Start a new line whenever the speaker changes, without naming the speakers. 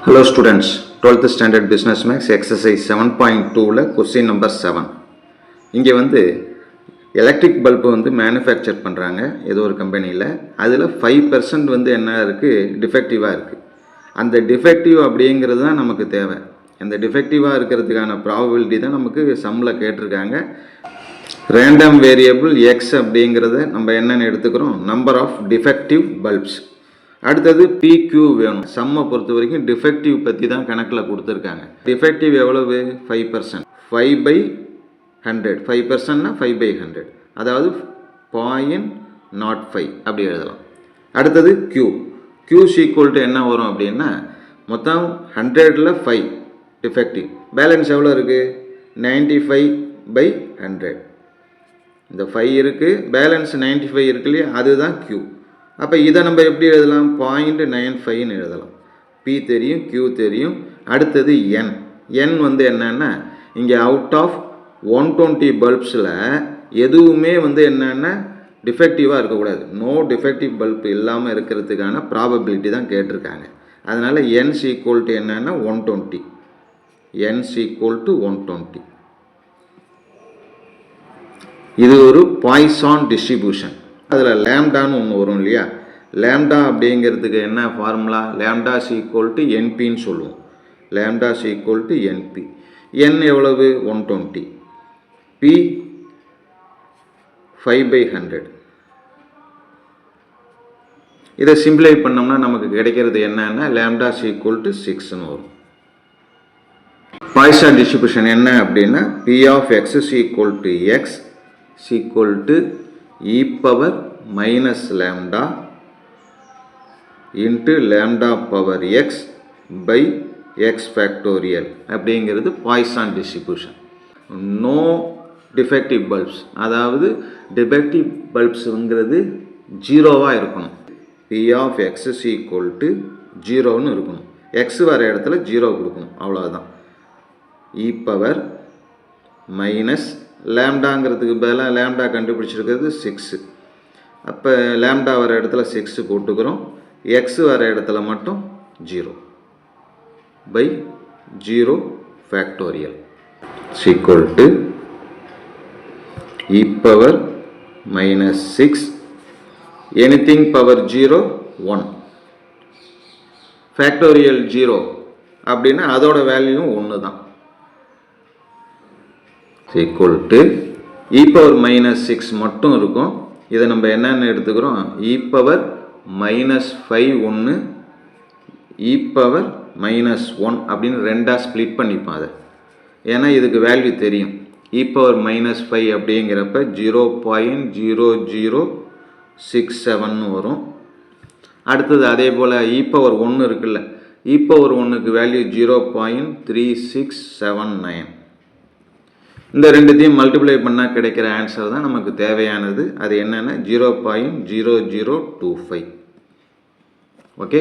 Hello students, 12th standard business max exercise 7.2 question number 7. இங்கே electric bulb manufacture பண்ணுறாங்க ஏதோ ஒரு கம்பெனியில். அதில் 5% என்ன இருக்குது, டிஃபெக்டிவாக இருக்குது. அந்த டிஃபெக்டிவ் அப்படிங்கிறது தான் நமக்கு தேவை. அந்த டிஃபெக்டிவாக இருக்கிறதுக்கான ப்ராபபிலிட்டி தான் நமக்கு சம்மில் கேட்டிருக்காங்க. ரேண்டம் வேரியபிள் எக்ஸ் அப்படிங்கிறத நம்ம என்னென்னு எடுத்துக்கிறோம், நம்பர் ஆஃப் டிஃபெக்டிவ் பல்ப்ஸ். அடுத்தது PQ வேணும். சம்மை பொறுத்த வரைக்கும் டிஃபெக்டிவ் பற்றி தான் கணக்கில் கொடுத்துருக்காங்க. டிஃபெக்டிவ் எவ்வளவு, 5%. 5/100. 5%னா 5/100, அதாவது 0.05 அப்படி எழுதலாம். அடுத்தது Q ஈக்குவல் டு என்ன வரும் அப்படின்னா, மொத்தம் 100ல் 5 டிஃபெக்டிவ். பேலன்ஸ் எவ்வளோ இருக்குது, 95/100. இந்த 5 இருக்குது, பேலன்ஸ் 95 இருக்கு இல்லையா, அதுதான் Q. அப்போ இதை நம்ம எப்படி எழுதலாம், 0.95ன்னு எழுதலாம். P தெரியும், Q தெரியும். அடுத்தது N என்னன்னா, இங்கே அவுட் ஆஃப் 120 பல்ப்ஸில் எதுவுமே என்னன்னா டிஃபெக்டிவாக இருக்கக்கூடாது. நோ டிஃபெக்டிவ் பல்ப் இல்லாமல் இருக்கிறதுக்கான ப்ராபபிலிட்டி தான் கேட்டிருக்காங்க. அதனால் N ஈக்குவல் டு என்னன்னா 120. N equal to 120. இது ஒரு பாய்சான் டிஸ்ட்ரிபியூஷன். அதில் லேம்டான்னு ஒன்று வரும் இல்லையா, லேம்டா அப்படிங்கிறதுக்கு என்ன ஃபார்முலா, லேம்டா ஈக்குவல் டு என்பின்னு சொல்லுவோம். Lambda equal to n p. N எவ்வளவு, 120. P 5/100. இதை சிம்பிளை பண்ணோம்னா நமக்கு கிடைக்கிறது என்னன்னா, லேம்டா ஈக்குவல் டு 6ன்னு வரும். பாய்சான் டிஸ்ட்ரிபியூஷன் என்ன அப்படின்னா, P of X equal to X equal to e power minus lambda into lambda power x by x factorial அப்படிங்கிறது Poisson distribution. No defective bulbs, அதாவது டிஃபெக்டிவ் பல்ப்ஸுங்கிறது 0வாக இருக்கணும். P of x equal to 0ன்னு இருக்கணும். X வர இடத்துல 0 கொடுக்கணும், அவ்வளோதான். e பவர் மைனஸ் லேம்டாங்கிறதுக்கு பதிலாக லேம்டா கண்டுபிடிச்சிருக்கிறது 6. அப்போ லேம்டா வர இடத்துல 6 போட்டுக்கிறோம். எக்ஸ் வர இடத்துல மட்டும் 0 by 0 factorial equal to e power minus 6 anything power 0 1 factorial 0 அப்படின்னா அதோட வேல்யூ 1 தான். Equal to e power minus 6 மட்டும் இருக்கும். இதை நம்ம என்னென்னு எடுத்துக்கிறோம், e power minus 5 1, e power minus 1 அப்படின்னு ரெண்டாக ஸ்ப்ளிட் பண்ணிப்போம் அதை. ஏன்னா இதுக்கு வேல்யூ தெரியும். e பவர் மைனஸ் 5 அப்படிங்கிறப்ப 0.0067 வரும். அடுத்தது அதே போல் e பவர் 1 இருக்குல்ல, e பவர் 1க்கு வேல்யூ 0.3679. இந்த ரெண்டுத்தையும் மல்டிப்ளை பண்ணால் கிடைக்கிற ஆன்சர் தான் நமக்கு தேவையானது. அது என்னென்னா 0.0025. ஓகே.